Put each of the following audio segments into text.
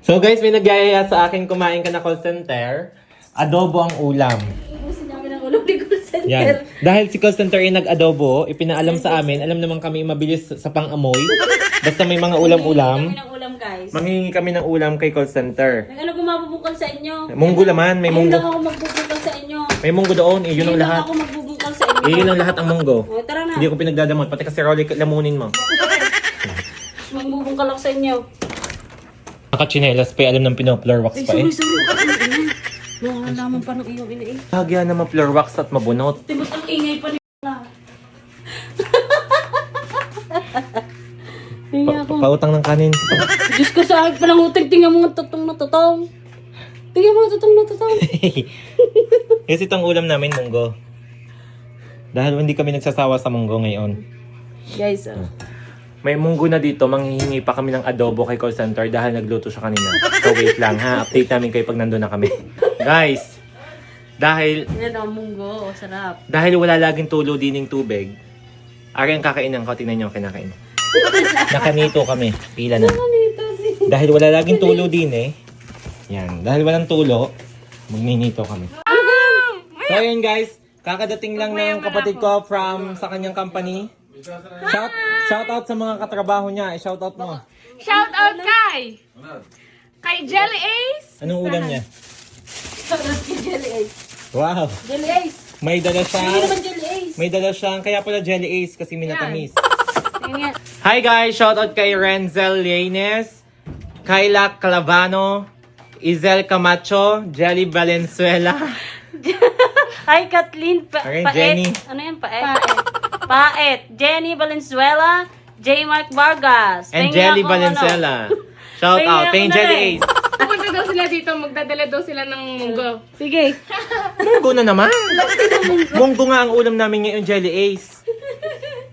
So guys, may nagyayaya sa akin kumain ka na call center. Adobo ang ulam. Ubusin namin ang ulam ni call center. Yan. Dahil si call center ay nag-adobo, ipinaalam sa amin, alam naman kami mabilis sa pang-amoy. Basta may mga ulam-ulam. Kami ng ulam, guys. Manghingi kami ng ulam kay call center. Ano kung mabubungkal sa inyo? Munggo naman, may Ayun lang munggo. ako magbubungkal sa inyo. May munggo doon, eh, yun ang Ayun lang lahat. ako magbubungkal sa inyo. Eh, yun ang lahat ang munggo. O, tara na. Hindi ko pinagdadamot, pati kasi Rolly, lamunin mo. Magbubungkal ako sa inyo. Nakachinelas pa, alam ng pino-floor wax pa eh. Sorry. Nakakalaman pa ng iyong ina eh. Kagaya na ma-floor wax at mabunot. Tibot ang ingay pa ni Tingnan ako. Pautang ng kanin. Diyos ko sa akin pa ng utig. Tingnan mo ang tutong na tutong. Tingnan mo ang tutong na tutong. Kasi itong ulam namin, munggo. Dahil hindi kami nagsasawa sa munggo ngayon. Guys, May munggo na dito, manghihingi pa kami ng adobo kay call center dahil nagluto siya kanina. So wait lang ha, update namin kayo pag nandun na kami. Guys, dahil yan ang munggo. Sarap. wala laging tulo dining tubig, ari ang kakainan ko, tingnan nyo ang kinakain. Nakanito kami, pila na. Dahil wala laging tulo din eh. Yan, dahil walang tulo, magninito kami. So yun guys, kakadating lang ng kapatid ko from sa kanyang company. Shout out sa mga katrabaho niya, i-shout out mo. Shout out kay Jelly Ace. Anong ulam niya? Sarap yung Jelly Ace. Wow! Jelly Ace. May dala Hindi siya. naman Jelly Ace. May dala siyang, kaya pala Jelly Ace kasi minatamis. Tingnan. Hi guys! Shout out kay Renzel Yanes, Kayla Calavano, Izel Camacho, Jelly Valenzuela. Hi, Kathleen. Okay, Paet. Jenny. Ano yan? Paet. Paet. Jenny Valenzuela. J. Mark Vargas. And Tingnan Jelly ako, Valenzuela. Shout Tingnan out. ako Paying na Jelly rin. Ace. Pupunta daw sila dito, magdadala daw sila ng munggo. Sige. Munggo na naman. Munggo nga ang ulam namin ngayon, Jelly Ace.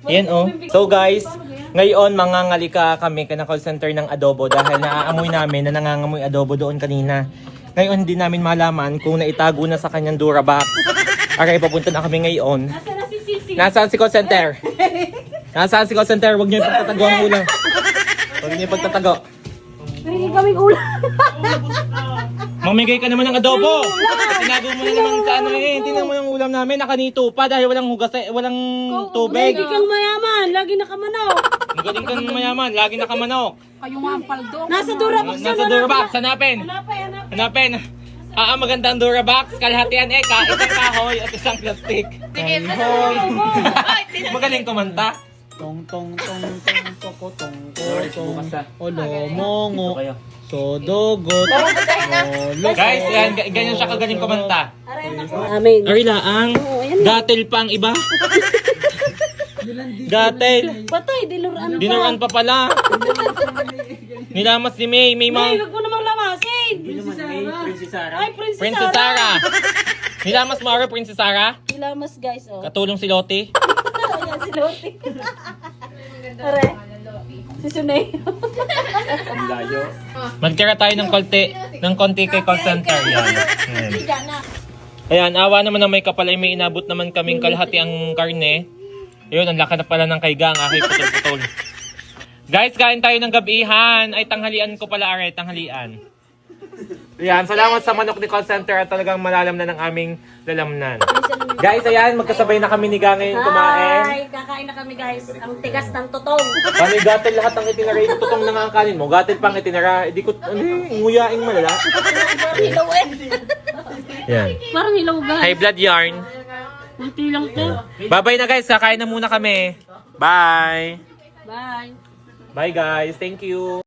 Ayan oh. So guys, ngayon mangangalika kami ka na call center ng adobo dahil naaamoy namin na nangangamoy adobo doon kanina. Ngayon hindi namin malaman kung naitago na sa kanyang Durabox. Okay, papunta na kami ngayon. Nasaan na si Sisi? Nasaan si call center? Nasaan si call center? Huwag niyo ipagtatago ang ulam. Huwag niyo ipagtatago. Hindi kaming ulam. Mamigay ka naman ng adobo! Tinago mo na naman sa ano eh. Tingnan mo yung ulam namin, nakanito pa dahil walang hugas eh, walang tubig. Lagi kang mayaman. Lagi nakamanok. Magaling kang mayaman, lagi nakamanok. Kayo nga ang paldo. Nasa Durabox yan. Nasa Durabox, hanapin! Hanapin. Hanapin! Maganda ang Durabox, kalahatian eh, isang kahoy at isang plastic. Kahoy! Magaling kumanta. Tong tong tong tong toko tong tong olomongo sodogot molo. Guys, yan, ganyan siya kagaling kumanta. Amen. Ari laang, datil pa ang iba. Datil. Patay, diluran pa. Dinuran pa pala. Nilamas ni May, Ay, May. huwag mo namang lamasin. Ay, Princess Princess Sarah. Nilamas mo ako, Princess Sarah. Ilamas, guys, oh. Katulong si Lottie. Ayan, si Loti. Are. Si Sunay. Magtira tayo ng konti kay call center. Yan. Ayan, awa naman na may kapalay, may inabot naman kaming kalahati ang karne. Ayun, ang laki na pala ng kaiga, ang aking putol-putol. Guys, kain tayo ng gabihan. Ay, tanghalian ko pala, are, tanghalian. Ayan, salamat sa manok ni call center at talagang malalam na ng aming lalamnan. Guys, ayan, magkasabay na kami ni Ga ngayon kumain. Ay, kakain na kami, guys. Ang tigas ng totong. Kami gatil lahat ang itinara. Ito tutong na nga ang kanin mo. Gatil pang itinara. Hindi ko, nguyaing malala. Parang hilaw eh. Yan. Parang hilaw, guys. High blood yarn. Kunti lang to. Bye-bye na guys. Kakain na muna kami. Bye. Bye. Bye guys. Thank you.